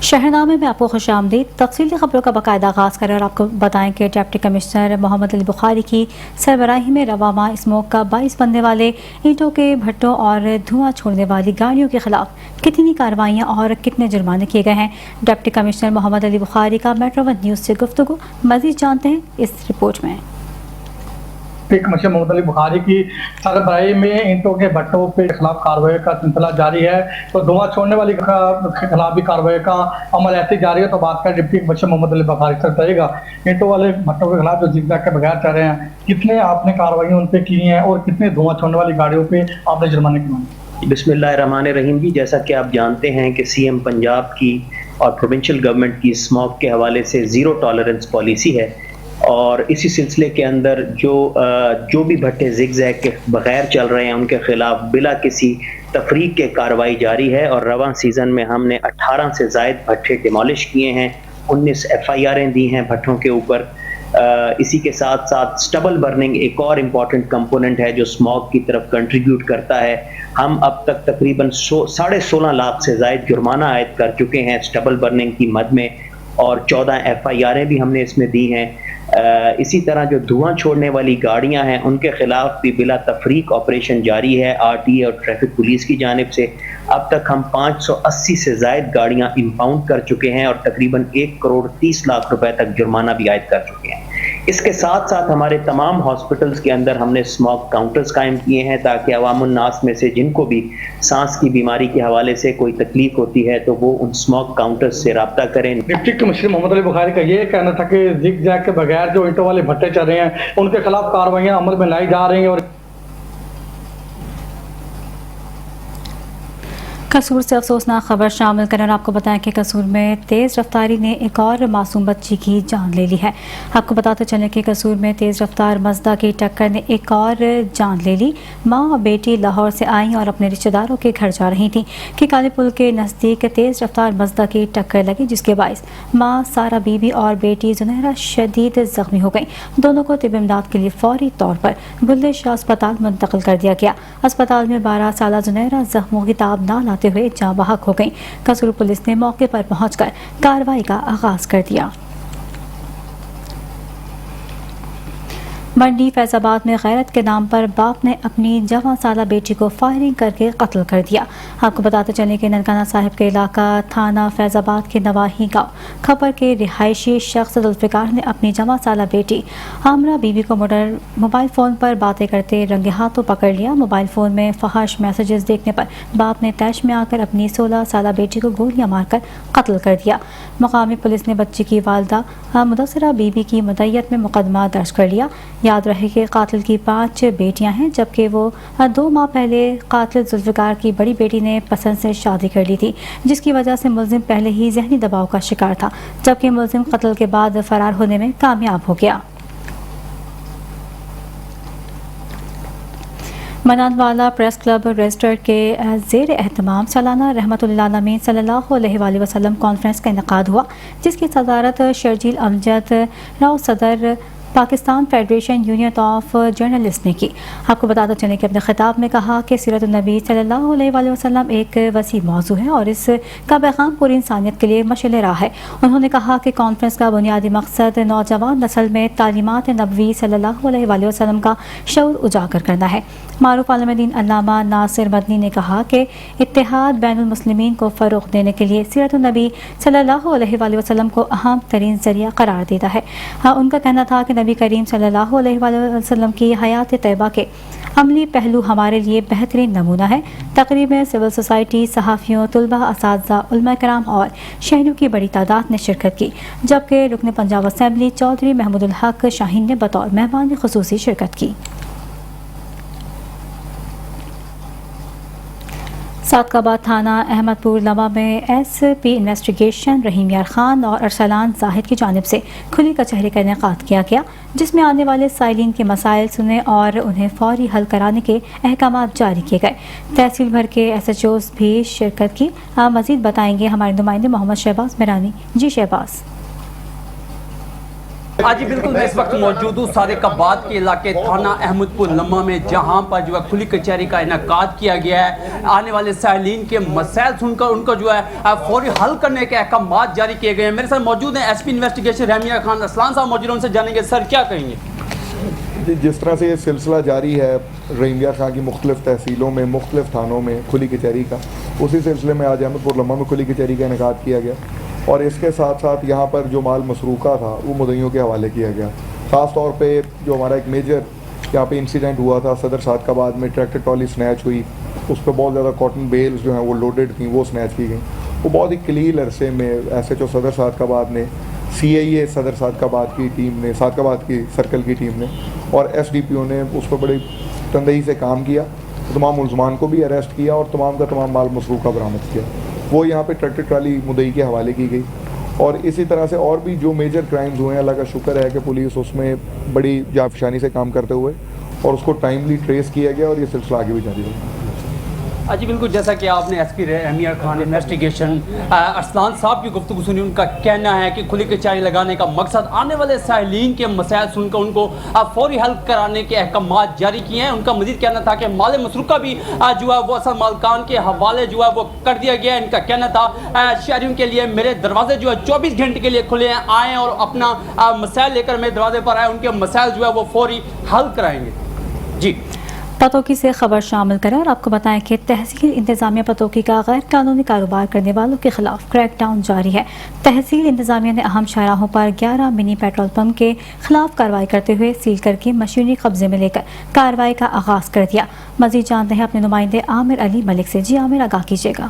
شہرنامے میں آپ کو خوش آمدید۔ تفصیلی خبروں کا باقاعدہ آغاز کریں اور آپ کو بتائیں کہ ڈپٹی کمشنر محمد علی بخاری کی سربراہی میں رواں ماہ اسموک کا باعث بننے والے اینٹوں کے بھٹوں اور دھواں چھوڑنے والی گاڑیوں کے خلاف کتنی کارروائیاں اور کتنے جرمانے کیے گئے ہیں۔ ڈپٹی کمشنر محمد علی بخاری کا میٹرو ون نیوز سے گفتگو، مزید جانتے ہیں اس رپورٹ میں۔ کمشنر محمد علی بخاری کی سربراہی میں اینٹوں کے بھٹوں کے خلاف کارروائی کا سلسلہ جاری ہے، تو دھواں چھوڑنے والی کے خلاف بھی کارروائی کا عمل ایسے جاری ہے۔ تو بات کریں ڈپٹی کمشنر محمد علی بخاری سے بتائیے گا، اینٹوں والے بھٹوں کے خلاف جو زگ زیگ کے بغیر چل رہے ہیں، کتنے آپ نے کارروائیاں ان پہ کی ہیں اور کتنے دھواں چھوڑنے والی گاڑیوں پہ آپ نے جرمانے کیے؟ بسم اللہ الرحمن الرحیم جی، جیسا کہ آپ جانتے ہیں کہ سی ایم پنجاب کی اور پروونشل گورنمنٹ کی اسموک کے حوالے سے زیرو ٹالرنس پالیسی ہے، اور اسی سلسلے کے اندر جو بھی بھٹے زگ زیگ کے بغیر چل رہے ہیں ان کے خلاف بلا کسی تفریق کے کارروائی جاری ہے۔ اور رواں سیزن میں ہم نے 18 سے زائد بھٹے ڈیمالش کیے ہیں، 19 FIRیں دی ہیں بھٹوں کے اوپر۔ اسی کے ساتھ ساتھ سٹبل برننگ ایک اور امپورٹنٹ کمپوننٹ ہے جو اسموک کی طرف کنٹریبیوٹ کرتا ہے۔ ہم اب تک تقریباً 16.5 لاکھ سے زائد جرمانہ عائد کر چکے ہیں سٹبل برننگ کی مد میں، اور 14 FIRیں بھی ہم نے اس میں دی ہیں۔ اسی طرح جو دھواں چھوڑنے والی گاڑیاں ہیں ان کے خلاف بھی بلا تفریق آپریشن جاری ہے RTA اور ٹریفک پولیس کی جانب سے۔ اب تک ہم 580 سے زائد گاڑیاں امپاؤنڈ کر چکے ہیں اور تقریباً 1.30 کروڑ روپے تک جرمانہ بھی عائد کر چکے ہیں۔ اس کے ساتھ ساتھ ہمارے تمام ہاسپٹلز کے اندر ہم نے اسموک کاؤنٹرز قائم کیے ہیں تاکہ عوام الناس میں سے جن کو بھی سانس کی بیماری کے حوالے سے کوئی تکلیف ہوتی ہے تو وہ ان اسموک کاؤنٹرز سے رابطہ کریں۔ ڈپٹی کمشنر محمد علی بخاری کا یہ کہنا تھا کہ زگ زیگ کے بغیر جو اینٹوں والے بھٹے چل رہے ہیں ان کے خلاف کارروائیاں عمل میں لائی جا رہی ہیں۔ اور قصور سے افسوسناک خبر شامل کریں اور آپ کو بتائیں کہ قصور میں تیز رفتاری نے ایک اور معصوم بچی کی جان لے لی ہے۔ آپ کو بتاتے چلیں کہ قصور میں تیز رفتار مزدا کی ٹکر نے ایک اور جان لے لی۔ ماں اور بیٹی لاہور سے آئیں اور اپنے رشتہ داروں کے گھر جا رہی تھیں کہ کالے پل کے نزدیک تیز رفتار مزدا کی ٹکر لگی، جس کے باعث ماں سارا بی بی اور بیٹی زنیرہ شدید زخمی ہو گئیں۔ دونوں کو طبی امداد کے لیے فوری طور پر بلے شاہ اسپتال منتقل کر دیا گیا۔ اسپتال میں 12 سالہ زنیرہ زخموں کی تاب نہ لاتے ہوئے جاں بحق ہو گئیں۔ قصور پولیس نے موقع پر پہنچ کر کارروائی کا آغاز کر دیا۔ منڈی فیض آباد میں غیرت کے نام پر باپ نے اپنی جوان سالہ بیٹی کو فائرنگ کر کے قتل کر دیا۔ آپ کو بتاتے چلیں کہ ننکانہ صاحب کے علاقہ تھانہ فیض آباد کے نواحی گاؤں کھپر کے رہائشی شخص ذوالفقار نے اپنی جوان سالہ بیٹی عامرہ بی بی کو موبائل فون پر باتیں کرتے رنگے ہاتھوں پکڑ لیا۔ موبائل فون میں فحش میسیجز دیکھنے پر باپ نے طیش میں آ کر اپنی 16 سالہ بیٹی کو گولیاں مار کر قتل کر دیا۔ مقامی پولیس نے بچی کی والدہ مدثرہ بی بی کی مدعیت میں مقدمہ درج کر لیا۔ یاد رہے کہ قاتل کی 5 بیٹیاں ہیں، جبکہ وہ 2 ماہ پہلے قاتل ذوالفقار کی بڑی بیٹی نے پسند سے شادی کر لی تھی، جس کی وجہ سے ملزم پہلے ہی ذہنی دباؤ کا شکار تھا، جبکہ ملزم قتل کے بعد فرار ہونے میں کامیاب ہو گیا۔ منان والا پریس کلب رجسٹر کے زیر اہتمام سالانہ رحمت العالمین صلی اللہ علیہ وسلم کانفرنس کا انعقاد ہوا، جس کی صدارت شرجیل امجد راؤ صدر Pakistan federation union of journalist نے کی۔ آپ کو بتاتے چلیں کہ اپنے خطاب میں کہا کہ سیرت النبی صلی اللہ علیہ وسلم ایک وسیع موضوع ہے اور اس کا پیغام پوری انسانیت کے لیے مشعل راہ ہے۔ انہوں نے کہا کہ کانفرنس کا بنیادی مقصد نوجوان نسل میں تعلیمات نبوی صلی اللہ علیہ وسلم کا شعور اجاگر کرنا ہے۔ معروف عالم دین علامہ ناصر مدنی نے کہا کہ اتحاد بین المسلمین کو فروغ دینے کے لیے سیرت النبی صلی اللہ علیہ وسلم کو اہم ترین ذریعہ قرار دیتا ہے۔ ان کا کہنا تھا کہ نبی کریم صلی اللہ علیہ وسلم کی حیات طیبہ کے عملی پہلو ہمارے لیے بہترین نمونہ ہے۔ تقریب میں سول سوسائٹی، صحافیوں، طلباء، اساتذہ، علماء کرام اور شہریوں کی بڑی تعداد نے شرکت کی، جبکہ رکن پنجاب اسمبلی چودھری محمود الحق شاہین نے بطور مہمان خصوصی شرکت کی۔ صادق آباد تھانہ احمد پور لمحہ میں SP انویسٹیگیشن رحیم یار خان اور ارسلان زاہد کی جانب سے کھلی کچہری کا انعقاد کیا گیا، جس میں آنے والے سائلین کے مسائل سنے اور انہیں فوری حل کرانے کے احکامات جاری کیے گئے۔ تحصیل بھر کے SHOs بھی شرکت کی۔ مزید بتائیں گے ہمارے نمائندے محمد شہباز میرانی۔ جی شہباز۔ آج بالکل میں اس وقت موجود ہوں صادق آباد کے علاقے تھانہ احمد پور لمحہ میں، جہاں پر جو ہے کھلی کچہری کا انعقاد کیا گیا ہے۔ آنے والے سائلین کے مسائل سن کر ان کو جو ہے فوری حل کرنے کے احکامات جاری کیے گئے ہیں۔ میرے ساتھ موجود ہیں ایس پی انویسٹیگیشن رحمیہ خان اسلان صاحب موجود ہیں، ان سے جانیں گے سر کیا کہیں گے؟ جس طرح سے یہ سلسلہ جاری ہے رحیمیہ خان کی مختلف تحصیلوں میں، مختلف تھانوں میں کھلی کچہری کا، اسی سلسلے میں آج احمد پور لمحہ میں کھلی کچہری کا انعقاد کیا گیا، اور اس کے ساتھ ساتھ یہاں پر جو مال مسروقہ تھا وہ مدعیوں کے حوالے کیا گیا۔ خاص طور پہ جو ہمارا ایک میجر یہاں پہ انسیڈنٹ ہوا تھا صدر صادق آباد میں، ٹریکٹر ٹرالی سنیچ ہوئی، اس پہ بہت زیادہ کاٹن بیلز جو ہیں وہ لوڈڈ تھیں، وہ سنیچ کی گئیں۔ وہ بہت ہی قلیل عرصے میں ایس ایچ او صدر صادق آباد نے، سی آئی اے صدر صادق آباد کی ٹیم نے، صادق آباد کی سرکل کی ٹیم نے اور ایس ڈی پی او نے اس پہ بڑی تندہی سے کام کیا، تمام ملزمان کو بھی اریسٹ کیا اور تمام کا تمام مال مسروقہ برآمد کیا۔ وہ یہاں پہ ٹریکٹر ٹرالی مدعی کے حوالے کی گئی، اور اسی طرح سے اور بھی جو میجر کرائمز ہوئے ہیں، اللہ کا شکر ہے کہ پولیس اس میں بڑی جافشانی سے کام کرتے ہوئے اور اس کو ٹائملی ٹریس کیا گیا، اور یہ سلسلہ آگے بھی جاری رہے۔ جی بالکل، جیسا کہ آپ نے ایس پی رحمیہ خان انویسٹیگیشن اسلان صاحب کی گفتگو سنی، ان کا کہنا ہے کہ کھلی کچہری لگانے کا مقصد آنے والے سائلین کے مسائل سن کر ان کو فوری حل کرانے کے احکامات جاری کیے ہیں۔ ان کا مزید کہنا تھا کہ مال مسروقہ بھی جو ہے وہ اصل مالکان کے حوالے جو ہے وہ کر دیا گیا ہے۔ ان کا کہنا تھا شہریوں کے لیے میرے دروازے جو ہے 24 گھنٹے کے لیے کھلے ہیں، آئیں اور اپنا مسائل لے کر میرے دروازے پر آئیں، ان کے مسائل جو ہے وہ فوری حل کرائیں گے۔ جی پتوکی سے خبر شامل کریں اور آپ کو بتائیں کہ تحصیل انتظامیہ پتوکی کا غیر قانونی کاروبار کرنے والوں کے خلاف کریک ڈاؤن جاری ہے۔ تحصیل انتظامیہ نے اہم شاہراہوں پر 11 منی پیٹرول پمپ کے خلاف کارروائی کرتے ہوئے سیل کر کے مشینری قبضے میں لے کر کارروائی کا آغاز کر دیا۔ مزید جانتے ہیں اپنے نمائندے عامر علی ملک سے۔ جی عامر، آگاہ کیجیے گا۔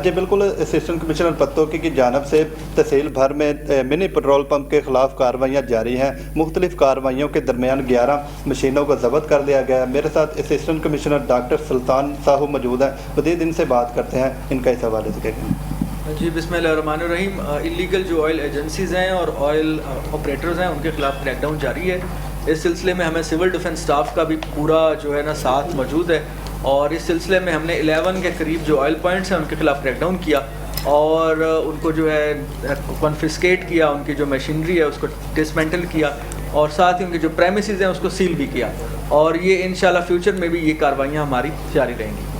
جی بالکل، اسسٹنٹ کمشنر پتوکی کی جانب سے تحصیل بھر میں منی پیٹرول پمپ کے خلاف کارروائیاں جاری ہیں۔ مختلف کارروائیوں کے درمیان 11 مشینوں کو ضبط کر لیا گیا ہے۔ میرے ساتھ اسسٹنٹ کمشنر ڈاکٹر سلطان صاحب موجود ہیں، مزید ان سے بات کرتے ہیں، ان کا اس حوالے سے کہیں۔ جی بسم اللہ الرحمن الرحیم۔ انلیگل جو آئل ایجنسیز ہیں اور آئل آپریٹرز ہیں، ان کے خلاف کریک ڈاؤن جاری ہے۔ اس سلسلے میں ہمیں سول ڈیفنس سٹاف کا بھی پورا جو ہے نا ساتھ موجود ہے، اور اس سلسلے میں ہم نے 11 کے قریب جو آئل پوائنٹس ہیں ان کے خلاف کریک ڈاؤن کیا اور ان کو جو ہے کنفسکیٹ کیا، ان کی جو مشینری ہے اس کو ڈسمینٹل کیا، اور ساتھ ہی ان کے جو پریمیسز ہیں اس کو سیل بھی کیا، اور یہ انشاءاللہ فیوچر میں بھی یہ کاروائیاں ہماری جاری رہیں گی۔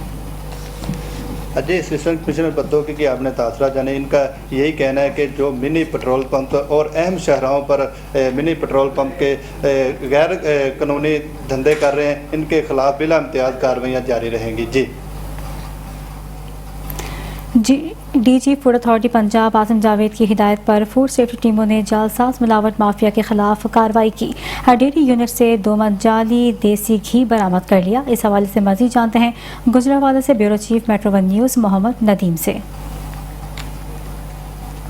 جی اسسٹنٹ کمشنر پتوکی کی آپ نے تاثرات جانے، ان کا یہی کہنا ہے کہ جو منی پیٹرول پمپ اور اہم شاہراہوں پر منی پیٹرول پمپ کے غیر قانونی دھندے کر رہے ہیں، ان کے خلاف بلا امتیاز کارروائیاں جاری رہیں گی۔ D G food authority Punjab Asim Javed کی ہدایت پر فوڈ سیفٹی ٹیموں نے جعلساز ملاوٹ مافیا کے خلاف کارروائی کی۔ ڈیری یونٹ سے 2 من جعلی دیسی گھی برآمد کر لیا۔ اس حوالے سے مزید جانتے ہیں گجرانوالہ سے bureau chief Metro One News Muhammad Nadeem سے۔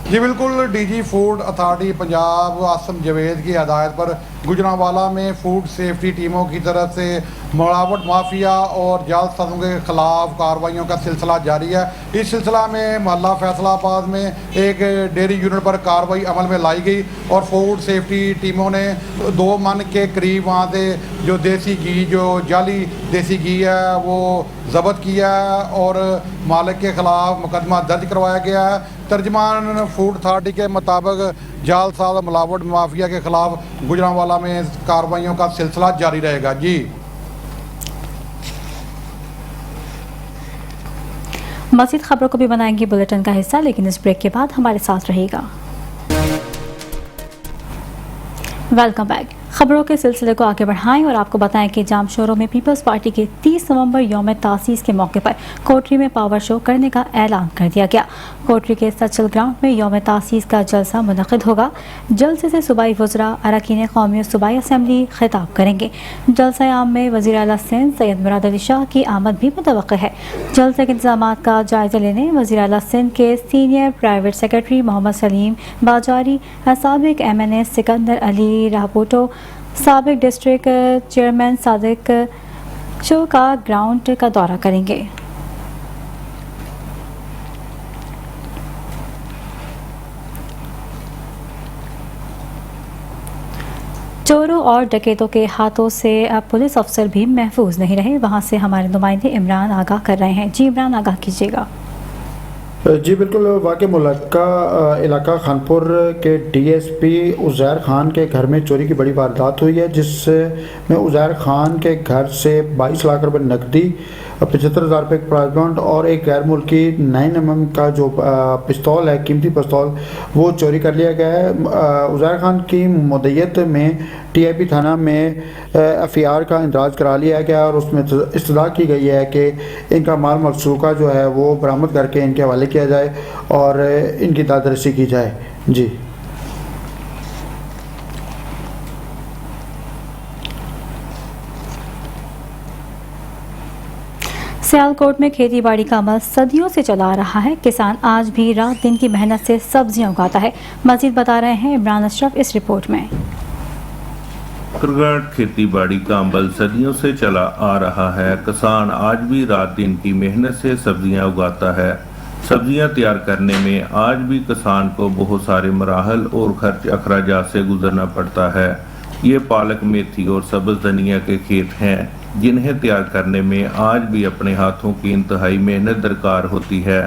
جی بالکل، D G food authority Punjab Asim Javed کی ہدایت پر گجرانوالہ میں فوڈ سیفٹی ٹیموں کی طرف سے ملاوٹ مافیا اور جعل سازوں کے خلاف کارروائیوں کا سلسلہ جاری ہے۔ اس سلسلہ میں محلہ فیصلہ آباد میں ایک ڈیری یونٹ پر کارروائی عمل میں لائی گئی، اور فوڈ سیفٹی ٹیموں نے 2 من کے قریب وہاں سے جو دیسی گھی، جو جعلی دیسی گھی ہے وہ ضبط کیا ہے، اور مالک کے خلاف مقدمہ درج کروایا گیا ہے۔ ترجمان فوڈ اتھارٹی کے مطابق جعل ساز ملاوٹ مافیا کے خلاف گجرانوالہ میں کارروائیوں کا سلسلہ جاری رہے گا۔ جی مزید خبروں کو بھی بنائیں گے بلیٹن کا حصہ، لیکن اس بریک کے بعد ہمارے ساتھ رہے گا۔ Welcome back. خبروں کے سلسلے کو آگے بڑھائیں اور آپ کو بتائیں کہ جام شوروں میں پیپلز پارٹی کے 30 نومبر یوم تاسیس کے موقع پر کوٹری میں پاور شو کرنے کا اعلان کر دیا گیا۔ کوٹری کے سچل گراؤنڈ میں یوم تاسیس کا جلسہ منعقد ہوگا۔ جلسے سے صوبائی وزراء، اراکین قومی اور صوبائی اسمبلی خطاب کریں گے۔ جلسہ عام میں وزیر اعلیٰ سندھ سید مراد علی شاہ کی آمد بھی متوقع ہے۔ جلسے کے انتظامات کا جائزہ لینے وزیر اعلیٰ سندھ کے سینئر پرائیویٹ سیکرٹری محمد سلیم باجاری، سابق MNA سکندر علی راہپوٹو، سابق ڈسٹرکٹ چیئرمین صادق چو کا گراؤنڈ کا دورہ کریں گے۔ چوروں اور ڈکیتوں کے ہاتھوں سے پولیس افسر بھی محفوظ نہیں رہے، وہاں سے ہمارے نمائندے عمران آگاہ کر رہے ہیں۔ جی عمران، آگاہ کیجیے گا۔ جی بالکل، واقع ملکہ علاقہ خانپور کے D S P Uzair Khan کے گھر میں چوری کی بڑی واردات ہوئی ہے، جس میں عزیر خان کے گھر سے 22 لاکھ روپے نقدی، 75,000 روپے پرائز بانڈ اور ایک غیر ملکی 9mm کا جو پستول ہے، قیمتی پستول، وہ چوری کر لیا گیا ہے۔ عزیر خان کی مدعیت میں ٹی آئی پی تھانہ میں ایف آئی آر کا اندراج کرا لیا گیا اور اس میں استدعا کی گئی ہے کہ ان کا مال مسروقہ جو ہے وہ برآمد کر کے ان کے حوالے کیا جائے اور ان کی دادرسی کی جائے۔ جی سیالکوٹ میں کھیتی باڑی کا عمل صدیوں سے چلا آ رہا ہے۔ کسان آج بھی رات دن کی محنت سے سبزیاں اگاتا ہے۔ مزید بتا رہے ہیں عمران اشرف اس رپورٹ میں۔ کرگھٹ کھیتی باڑی کا عمل صدیوں سے چلا آ رہا ہے۔ کسان آج بھی رات دن کی محنت سے سبزیاں اگاتا ہے۔ سبزیاں تیار کرنے میں آج بھی کسان کو بہت سارے مراحل اور خرچ اخراجات سے گزرنا پڑتا ہے۔ یہ پالک، میتھی اور سبز دھنیا کے کھیت ہیں جنہیں تیار کرنے میں آج بھی اپنے ہاتھوں کی انتہائی محنت درکار ہوتی ہے۔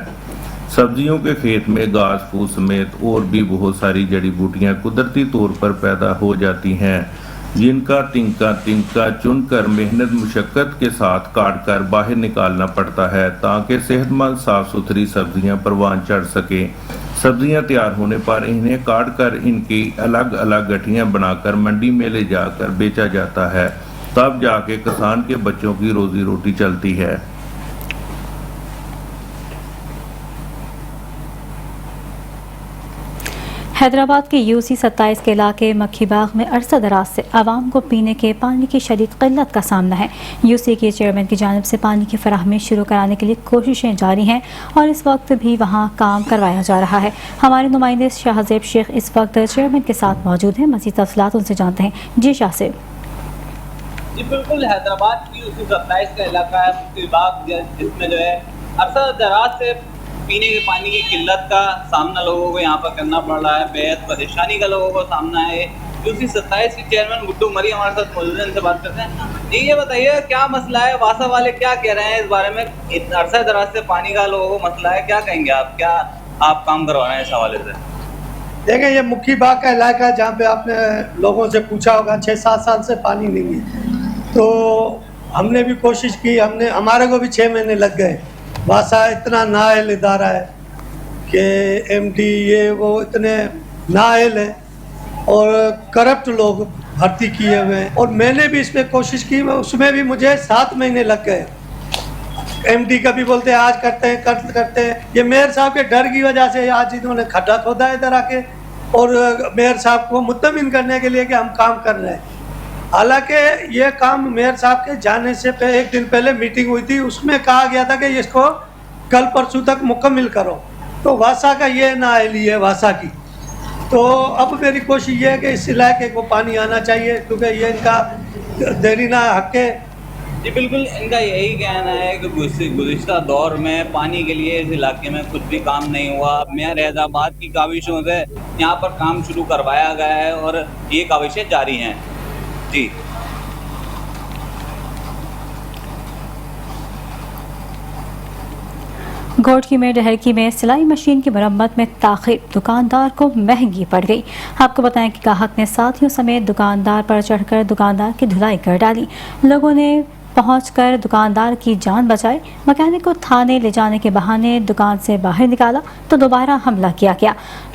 سبزیوں کے کھیت میں گھاس پھوس سمیت اور بھی بہت ساری جڑی بوٹیاں قدرتی طور پر پیدا ہو جاتی ہیں، جن کا تنکا چن کر محنت مشقت کے ساتھ کاٹ کر باہر نکالنا پڑتا ہے تاکہ صحت مند صاف ستھری سبزیاں پروان چڑھ سکیں۔ سبزیاں تیار ہونے پر انہیں کاٹ کر ان کی الگ الگ گٹھیاں بنا کر منڈی میں لے جا کر بیچا جاتا ہے، تب جا کے کسان کے بچوں کی روزی روٹی چلتی ہے۔ حیدرآباد کے UC 27 کے علاقے مکھی باغ میں عرصہ دراز سے عوام کو پینے کے پانی کی شدید قلت کا سامنا ہے۔ UC کے چیئرمین کی جانب سے پانی کی فراہمی شروع کرانے کے لیے کوششیں جاری ہیں اور اس وقت بھی وہاں کام کروایا جا رہا ہے۔ ہمارے نمائندے شاہزیب شیخ اس وقت چیئرمین کے ساتھ موجود ہیں، مزید تفصیلات ان سے جانتے ہیں۔ جی شاہزیب۔ جی بالکل، حیدرآباد کی UC 27 کا علاقہ ہے مکھی باغ، جس میں جو ہے عرصہ دراز سے پینے کے پانی کی قلت کا سامنا لوگوں کو یہاں پر کرنا پڑ رہا ہے، بےحد پریشانی کا لوگوں کو سامنا ہے۔ UC 27 کے چیئرمین گڈو مری ہمارے ساتھ موجود ہیں، ان سے بات کرتے ہیں۔ جی یہ بتائیے کیا مسئلہ ہے، واسا والے کیا کہہ رہے ہیں اس بارے میں؟ عرصہ دراز سے پانی کا لوگوں کو مسئلہ ہے، کیا کہیں گے آپ؟ کیا آپ کام کروا رہے ہیں اس حوالے سے؟ دیکھیں، یہ مکھی باغ کا علاقہ ہے جہاں پہ آپ نے لوگوں سے پوچھا ہوگا 6-7 سال سے پانی نہیں ہے، تو ہم نے بھی کوشش کی، ہمارے کو بھی 6 مہینے لگ گئے۔ واسا اتنا نااہل ادارہ ہے کہ MD یہ وہ اتنے نااہل ہیں اور کرپٹ لوگ بھرتی کیے ہوئے ہیں، اور میں نے بھی اس پہ کوشش کی، اس میں بھی مجھے 7 مہینے لگ گئے۔ MD کبھی بولتے ہیں آج کرتے ہیں، یہ میئر صاحب کے ڈر کی وجہ سے آج انہوں نے کھڈا کھودا ہے ادھر آ کے، اور میئر صاحب کو مطمئن کرنے کے لیے کہ ہم کام کر رہے ہیں۔ حالانکہ یہ کام میئر صاحب کے جانے سے ایک دن پہلے میٹنگ ہوئی تھی، اس میں کہا گیا تھا کہ اس کو کل پرسوں تک مکمل کرو، تو واسا کا یہ نااہلی ہے واسا کی۔ تو اب میری کوشش یہ ہے کہ اس علاقے کو پانی آنا چاہیے، کیونکہ یہ ان کا دیرینہ حق ہے۔ جی بالکل، ان کا یہی کہنا ہے کہ گزشتہ دور میں پانی کے لیے اس علاقے میں کچھ بھی کام نہیں ہوا۔ میئر حیدرآباد کی کاوشوں سے یہاں پر کام شروع کروایا گیا ہے اور یہ کاوشیں جاری ہیں۔ جی گھوٹکی میں ڈہرکی میں سلائی مشین کی مرمت میں تاخیر دکاندار کو مہنگی پڑ گئی۔ آپ کو بتائیں کہ گاہک نے ساتھیوں سمیت دکاندار پر چڑھ کر دکاندار کی دھلائی کر ڈالی۔ لوگوں نے پہنچ کر دکاندار کی جان بچائی۔ مکینک کو تھانے لے جانے کے بہانے دکان سے باہر نکالا تو دوبارہ حملہ کیا گیا۔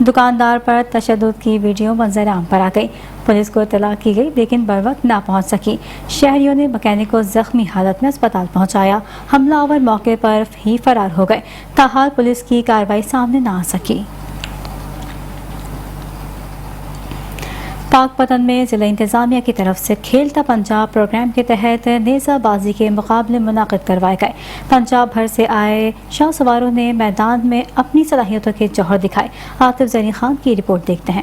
دکاندار پر تشدد کی ویڈیو منظر عام پر آ گئی۔ پولیس کو اطلاع کی گئی لیکن بروقت نہ پہنچ سکی۔ شہریوں نے مکینک کو زخمی حالت میں اسپتال پہنچایا۔ حملہ آور موقع پر ہی فرار ہو گئے، تاحال پولیس کی کارروائی سامنے نہ آ سکی۔ پاک پتن میں ضلع انتظامیہ کی طرف سے کھیلتا پنجاب پروگرام کے تحت نیزہ بازی کے مقابلے منعقد کروائے گئے۔ پنجاب بھر سے آئے شاہ سواروں نے میدان میں اپنی صلاحیتوں کے جوہر دکھائے۔ عاطف زرین خان کی رپورٹ دیکھتے ہیں۔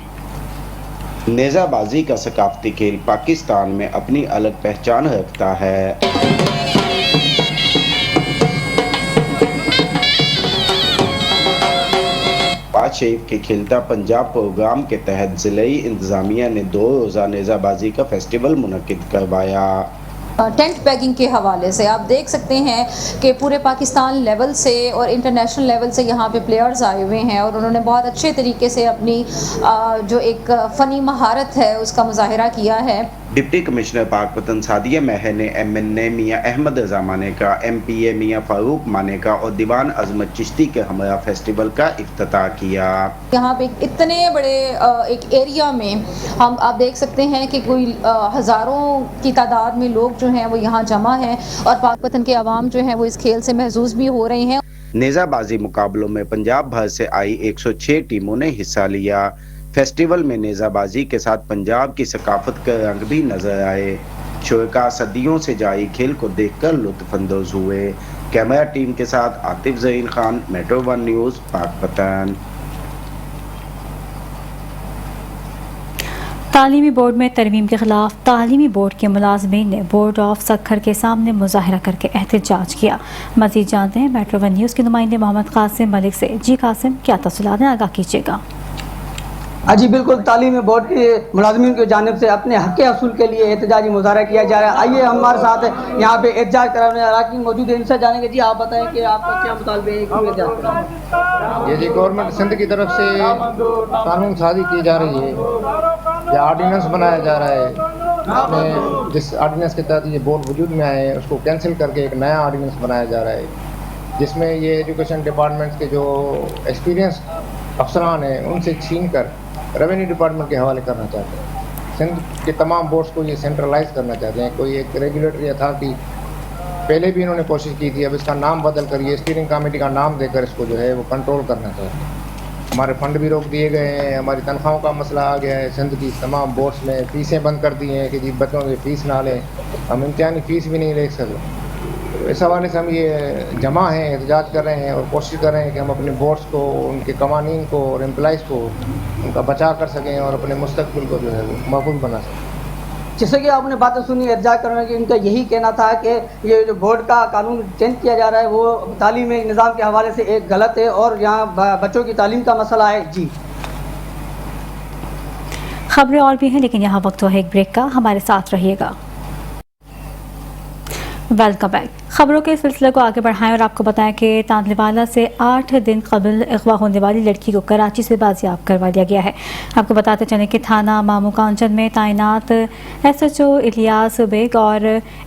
نیزہ بازی کا ثقافتی کھیل پاکستان میں اپنی الگ پہچان رکھتا ہے۔ پاک شریف کے کھیلتا پنجاب پروگرام کے تحت ضلعی انتظامیہ نے 2 روزہ نیزہ بازی کا فیسٹیول منعقد کروایا۔ ٹینٹ پیکنگ کے حوالے سے آپ دیکھ سکتے ہیں کہ پورے پاکستان لیول سے اور انٹرنیشنل لیول سے یہاں پہ پلیئرز آئے ہوئے ہیں اور انہوں نے بہت اچھے طریقے سے اپنی جو ایک فنی مہارت ہے اس کا مظاہرہ کیا ہے. ڈپٹی کمشنر پاک پتن سعدیہ مہر نے MNA میاں احمد رضا مانے کا، MPA میاں فاروق مانے کا اور دیوان عظمت چشتی کے ہمراہ فیسٹیول کا افتتاح کیا. یہاں پہ اتنے بڑے ایک ایریا میں آپ دیکھ سکتے ہیں کہ کوئی ہزاروں کی تعداد میں لوگ جو ہیں وہ یہاں جمع ہیں اور پاک پتن کے عوام جو ہیں وہ اس کھیل سے محظوظ بھی ہو رہے ہیں. نیزہ بازی مقابلوں میں پنجاب بھر سے آئی 106 ٹیموں نے حصہ لیا. فیسٹیول میں نیزہ بازی کے ساتھ پنجاب کی ثقافت کے رنگ بھی نظر آئے. شرکاء صدیوں سے جاری کھیل کو دیکھ کر لطف اندوز ہوئے. کیمرہ ٹیم کے ساتھ عاطف زرین خان، میٹرو 1 نیوز، پاک پتن. تعلیمی بورڈ میں ترمیم کے خلاف تعلیمی بورڈ کے ملازمین نے بورڈ آف سکھر کے سامنے مظاہرہ کر کے احتجاج کیا. مزید جانتے ہیں میٹرو 1 نیوز کے نمائندے محمد قاسم ملک سے. جی قاسم، کیا تفصیلات ہیں، آگاہ کیجیے گا. جی بالکل، تعلیمی بورڈ کے ملازمین کی جانب سے اپنے حق حصول کے لیے احتجاجی مظاہرہ کیا جا رہا ہے. آئیے ہمارے ساتھ یہاں پہ احتجاج کرانے اراکین موجود ہیں، ان سے جانیں گے. جی آپ بتائیں کہ آپ کا کیا مطالبہ ہے، کیوں احتجاج کر رہے ہیں؟ جی گورنمنٹ سندھ کی طرف سے قانون سازی کی جا رہی ہے، یہ آرڈیننس بنایا جا رہا ہے. جس آرڈیننس کے تحت یہ بورڈ وجود میں آئے ہیں اس کو کینسل کر کے ایک نیا آرڈیننس بنایا جا رہا ہے، جس میں یہ ایجوکیشن ڈپارٹمنٹ کے جو ایکسپیرینس افسران ہیں ان سے چھین کر ریونیو ڈپارٹمنٹ کے حوالے کرنا چاہتے ہیں. سندھ کے تمام بورڈز کو یہ سینٹرلائز کرنا چاہتے ہیں. کوئی ایک ریگولیٹری اتھارٹی پہلے بھی انہوں نے کوشش کی تھی، اب اس کا نام بدل کر یہ اسٹیئرنگ کمیٹی کا نام دے کر اس کو جو ہے وہ کنٹرول کرنا چاہتے ہیں. ہمارے فنڈ بھی روک دیے گئے ہیں، ہماری تنخواہوں کا مسئلہ آ گیا ہے. سندھ کی تمام بورڈز میں فیسیں بند کر دی ہیں کہ جی بچوں کی فیس نہ لیں، ہم امتحانی فیس بھی نہیں لے سکتے. اس حوالے سے ہم یہ جمع ہیں، احتجاج کر رہے ہیں اور کوشش کر رہے ہیں کہ ہم اپنے بورڈز کو، ان کے قوانین کو اور امپلائز کو ان کا بچا کر سکیں اور اپنے مستقبل کو جو ہے محفوظ بنا سکیں. جیسے کہ آپ نے باتیں سنی احتجاج کرنے کی، ان کا یہی کہنا تھا کہ یہ جو بورڈ کا قانون چینج کیا جا رہا ہے وہ تعلیمی نظام کے حوالے سے ایک غلط ہے اور یہاں بچوں کی تعلیم کا مسئلہ ہے. جی خبریں اور بھی ہیں لیکن یہاں وقت ہوا ہے ایک بریک کا، ہمارے ساتھ رہیے گا. Welcome back. خبروں کے سلسلے کو آگے بڑھائیں اور آپ کو بتائیں کہ تاندلے والا سے 8 دن قبل اغوا ہونے والی لڑکی کو کراچی سے بازیاب کروا لیا گیا ہے. آپ کو بتاتے چلیں کہ تھانہ مامو کانچن میں تعینات SHO الیاس بیگ اور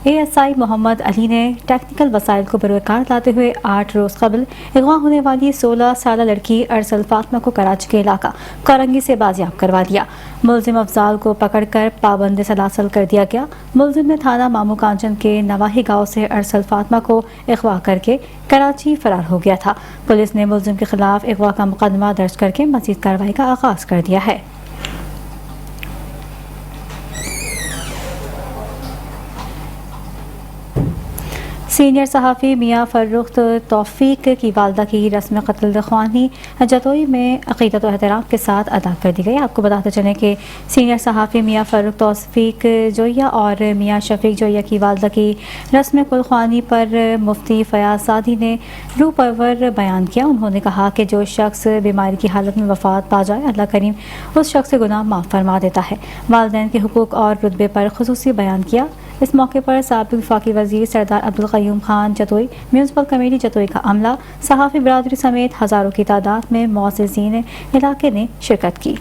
ASI محمد علی نے ٹیکنیکل وسائل کو بروئے کار لاتے ہوئے 8 روز قبل اغوا ہونے والی 16 سالہ لڑکی ارسل فاطمہ کو کراچی کے علاقہ کورنگی سے بازیاب کروا دیا. ملزم افضال کو پکڑ کر پابند سلاسل کر دیا گیا. ملزم نے تھانہ مامو کانچن کے نواحی گاؤں سے ارسل فاطمہ کو اغوا کر کے کراچی فرار ہو گیا تھا. پولیس نے ملزم کے خلاف اغوا کا مقدمہ درج کر کے مزید کارروائی کا آغاز کر دیا ہے. سینئر صحافی میاں فرخ توفیق کی والدہ کی رسم قتل خوانی جتوئی میں عقیدت و احترام کے ساتھ ادا کر دی گئی. آپ کو بتاتے چلیں کہ سینئر صحافی میاں فرخ توفیق جویا اور میاں شفیق جویا کی والدہ کی رسم قتل خوانی پر مفتی فیاض سعدی نے روح پرور بیان کیا. انہوں نے کہا کہ جو شخص بیماری کی حالت میں وفات پا جائے اللہ کریم اس شخص سے گناہ معاف فرما دیتا ہے. والدین کے حقوق اور رتبے پر خصوصی بیان کیا. اس موقع پر سابق وفاقی وزیر سردار عبدالقیوم خان جتوئی، میونسپل کمیٹی جتوئی کا عملہ، صحافی برادری سمیت ہزاروں کی تعداد میں معززین علاقے نے شرکت کی.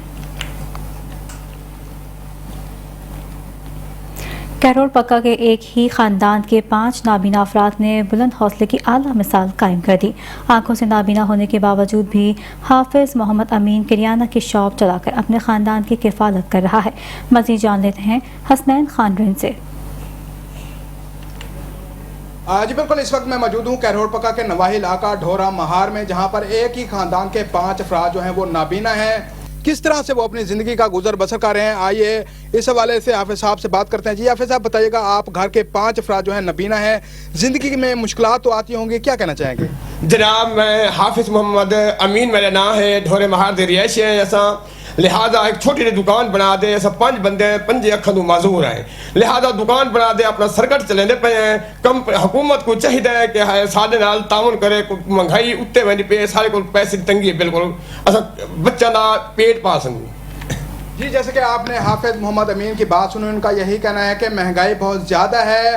کیرول پکا کے ایک ہی خاندان کے 5 نابینا افراد نے بلند حوصلے کی اعلیٰ مثال قائم کر دی. آنکھوں سے نابینا ہونے کے باوجود بھی حافظ محمد امین کریانہ کی شاپ چلا کر اپنے خاندان کی کفالت کر رہا ہے. مزید جان لیتے ہیں حسنین خان رن سے. جی بالکل، اس وقت میں موجود ہوں کیرول پکا کے نواحی علاقہ ڈھورا مہار میں، جہاں پر ایک ہی خاندان کے 5 افراد جو ہیں وہ نابینا ہیں. کس طرح سے وہ اپنی زندگی کا گزر بسر کر رہے ہیں، آئیے اس حوالے سے حافظ صاحب سے بات کرتے ہیں. جی حافظ صاحب بتائیے گا، آپ گھر کے 5 افراد جو ہیں نابینا ہیں، زندگی میں مشکلات تو آتی ہوں گی، کیا کہنا چاہیں گے؟ جناب میں حافظ محمد امین میرا نام ہے، ڈھورے مہار دے رہائش ہے ایسا، لہذا ایک چھوٹی دکان بنا دے. ایسا 5 بندے 5 اکھاں تو معذور ہیں، لہذا دکان بنا دے اپنا سرکٹ چلے پے ہیں. حکومت کو چاہیے کہ سارے نال تعاون کرے. مہنگائی اتنے وینی پی، سارے کو پیسے کی تنگی ہے، بالکل اصا بچہ کا پیٹ پال سکیں. جی جیسے کہ آپ نے حافظ محمد امین کی بات سنی، ان کا یہی کہنا ہے کہ مہنگائی بہت زیادہ ہے